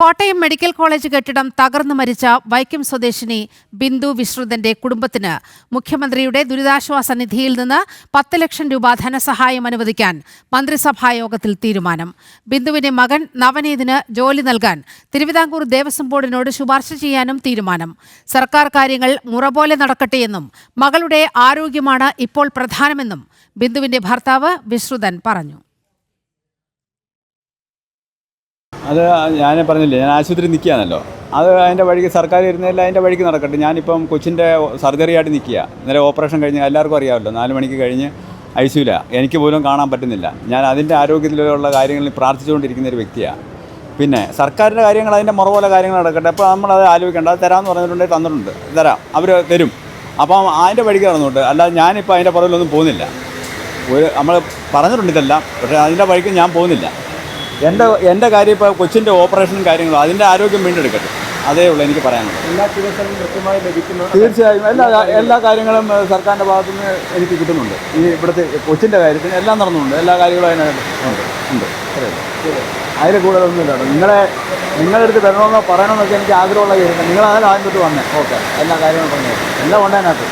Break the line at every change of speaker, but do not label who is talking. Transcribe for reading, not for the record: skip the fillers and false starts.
Kottayam medical college കെട്ടിടം തകർന്നു മരിച്ച വൈക്കം സ്വദേശിനി ബിന്ദു വിശ്രുതന്റെ കുടുംബത്തിന് മുഖ്യമന്ത്രിയുടെ ദുരിതാശ്വാസ നിധിയിൽ നിന്ന് 10 ലക്ഷം രൂപ ധനസഹായം അനുവദിക്കാൻ മന്ത്രിസഭാ യോഗത്തിൽ തീരുമാനം. ബിന്ദുവിന്റെ മകൻ നവനീതിന് ജോലി നൽകാൻ തിരുവിതാംകൂർ ദേവസ്വം ബോർഡിനോട് ശുപാർശ ചെയ്യാനും തീരുമാനം. സർക്കാർ കാര്യങ്ങൾ മുറ പോലെ നടക്കട്ടെയെന്നും മകളുടെ ആരോഗ്യമാണ് ഇപ്പോൾ പ്രധാനമെന്നും ബിന്ദുവിന്റെ ഭർത്താവ് വിശ്രുതൻ പറഞ്ഞു.
അത് ഞാൻ പറഞ്ഞില്ലേ, ഞാൻ ആശുപത്രി നിൽക്കുകയാണല്ലോ. അത് അതിൻ്റെ വഴിക്ക് സർക്കാർ ഇരുന്നില്ല, അതിൻ്റെ വഴിക്ക് നടക്കട്ടെ. ഞാനിപ്പം കൊച്ചിൻ്റെ സർജറി ആയിട്ട് നിൽക്കുക. ഇന്നലെ ഓപ്പറേഷൻ കഴിഞ്ഞ് എല്ലാവർക്കും അറിയാമല്ലോ, 4 മണിക്ക് കഴിഞ്ഞ് ICUല. എനിക്ക് പോലും കാണാൻ പറ്റുന്നില്ല. ഞാൻ അതിൻ്റെ ആരോഗ്യത്തിലുള്ള കാര്യങ്ങളിൽ പ്രാർത്ഥിച്ചുകൊണ്ടിരിക്കുന്ന ഒരു വ്യക്തിയാണ്. പിന്നെ സർക്കാരിൻ്റെ കാര്യങ്ങൾ അതിൻ്റെ മുറ പോലെ കാര്യങ്ങൾ നടക്കട്ടെ. അപ്പോൾ നമ്മളത് ആലോചിക്കേണ്ട. അത് തരാമെന്ന് പറഞ്ഞിട്ടുണ്ടെങ്കിൽ തന്നിട്ടുണ്ട്, തരാം, അവർ തരും. അപ്പം അതിൻ്റെ വഴിക്ക് നടന്നുകൊണ്ട് അല്ലാതെ ഞാനിപ്പോൾ അതിൻ്റെ പുറകിലൊന്നും പോകുന്നില്ല. നമ്മൾ പറഞ്ഞിട്ടുണ്ട് ഇതെല്ലാം, പക്ഷേ അതിൻ്റെ വഴിക്ക് ഞാൻ പോകുന്നില്ല. എൻ്റെ കാര്യം ഇപ്പോൾ കൊച്ചിൻ്റെ ഓപ്പറേഷനും കാര്യങ്ങളും അതിൻ്റെ ആരോഗ്യം വീണ്ടെടുക്കട്ടെ, അതേ ഉള്ളൂ എനിക്ക് പറയാനുള്ളത്.
എല്ലാ ചികിത്സകളും കൃത്യമായി ലഭിക്കുന്നു.
തീർച്ചയായും എല്ലാ കാര്യങ്ങളും സർക്കാരിൻ്റെ ഭാഗത്തുനിന്ന് എനിക്ക് കിട്ടുന്നുണ്ട്. ഈ ഇവിടുത്തെ കൊച്ചിൻ്റെ കാര്യത്തിന് എല്ലാം നടന്നുണ്ട്, എല്ലാ കാര്യങ്ങളും അതിനകത്ത് ഉണ്ട്. അതിൽ കൂടുതലൊന്നുമില്ല. നിങ്ങളുടെ അടുത്ത് വരണമെന്നോ പറയണമെന്നൊക്കെ എനിക്ക് ആഗ്രഹമുള്ള കാര്യങ്ങൾ. നിങ്ങളതിൽ ആദ്യം തൊട്ട് വന്നേ, ഓക്കെ, എല്ലാ കാര്യങ്ങളും പറഞ്ഞു, എല്ലാം ഉണ്ട് അതിനകത്ത്.